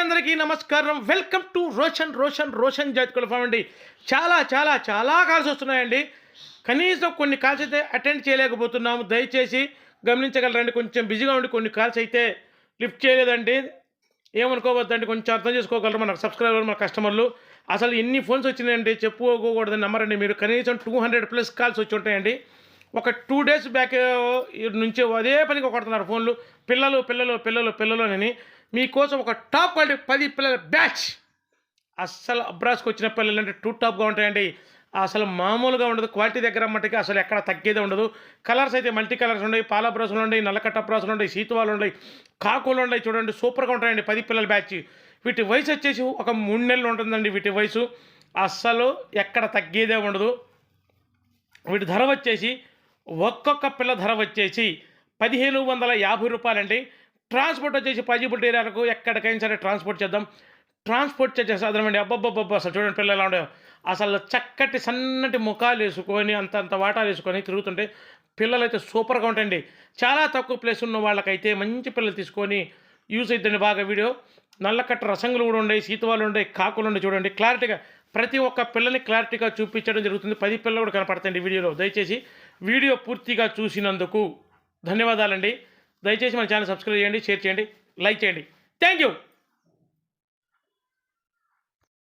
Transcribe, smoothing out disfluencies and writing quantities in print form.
అందరికీ నమస్కారం. Welcome to Roshan జాతికుల form అండి. చాలా చాలా చాలా కాల్స్ వస్తున్నాయండి. కనీసం కొన్ని కాల్స్ అయితే అటెండ్ చేయలేకపోతున్నాము. దయచేసి గమనించగలరండి. కొంచెం బిజీగా ఉండి కొన్ని కాల్స్ అయితే లిఫ్ట్ చేయలేదండి. ఏమనుకోవద్దండి, కొంచెం అర్థం చేసుకోగలరు మన సబ్స్క్రైబర్, మన కస్టమర్లు. అసలు ఎన్ని ఫోన్స్ వచ్చినాయండి చెప్పుకోకూడదని నమ్మరండి మీరు. కనీసం 200+ కాల్స్ వచ్చి ఉంటాయండి. ఒక 2 days బ్యాక్ నుంచి అదే పనిగా కొడుతున్నారు ఫోన్లు. పిల్లలు అని. మీకోసం ఒక టాప్ క్వాలిటీ 10 పిల్లల బ్యాచ్. అస్సలు అబ్రాస్కి వచ్చిన పిల్లలు అంటే టూ టాప్గా ఉంటాయండి. అసలు మామూలుగా ఉండదు. క్వాలిటీ దగ్గర మట్టుకి అసలు ఎక్కడ తగ్గేదే ఉండదు. కలర్స్ అయితే మల్టీ కలర్స్ ఉన్నాయి, పాల బ్రాసులు ఉన్నాయి, నల్లకట్ట బ్రాసులు ఉన్నాయి, సీతువాలు ఉన్నాయి, కాకులు ఉన్నాయి. చూడండి సూపర్గా ఉంటాయండి 10 పిల్లల బ్యాచ్. వీటి వయసు వచ్చేసి ఒక 3 నెలలు ఉంటుందండి వీటి వయసు. అస్సలు ఎక్కడ తగ్గేదే ఉండదు. వీటి ధర వచ్చేసి ఒక్కొక్క పిల్ల ధర వచ్చేసి 1550 రూపాయలండి. ట్రాన్స్పోర్ట్ వచ్చేసి పాజిబిలిటీ ఏరియాలకు ఎక్కడికైనా సరే ట్రాన్స్పోర్ట్ చేద్దాం. ట్రాన్స్పోర్ట్ చేసేద్దామండి. అబ్బబ్బబ్బబ్బ అసలు చూడండి పిల్లలు ఎలా ఉండవు. అసలు చక్కటి సన్నటి ముఖాలు వేసుకొని అంత వాటాలు వేసుకొని తిరుగుతుంటే పిల్లలు అయితే సూపర్గా ఉంటాయండి. చాలా తక్కువ ప్లేస్ ఉన్న వాళ్ళకైతే మంచి పిల్లలు తీసుకొని యూజ్ అవుతుంది బాగా. వీడియో నల్లకట్ట రసంగులు కూడా ఉన్నాయి, సీతవాళ్ళు ఉన్నాయి, కాకులు ఉన్నాయి. చూడండి క్లారిటీగా ప్రతి ఒక్క పిల్లని క్లారిటీగా చూపించడం జరుగుతుంది. 10 పిల్లలు కూడా కనపడతాయండి వీడియోలో. దయచేసి వీడియో పూర్తిగా చూసినందుకు ధన్యవాదాలండి. దయచేసి మన ఛానల్ సబ్స్క్రైబ్ చేయండి, షేర్ చేయండి, లైక్ చేయండి. Thank you.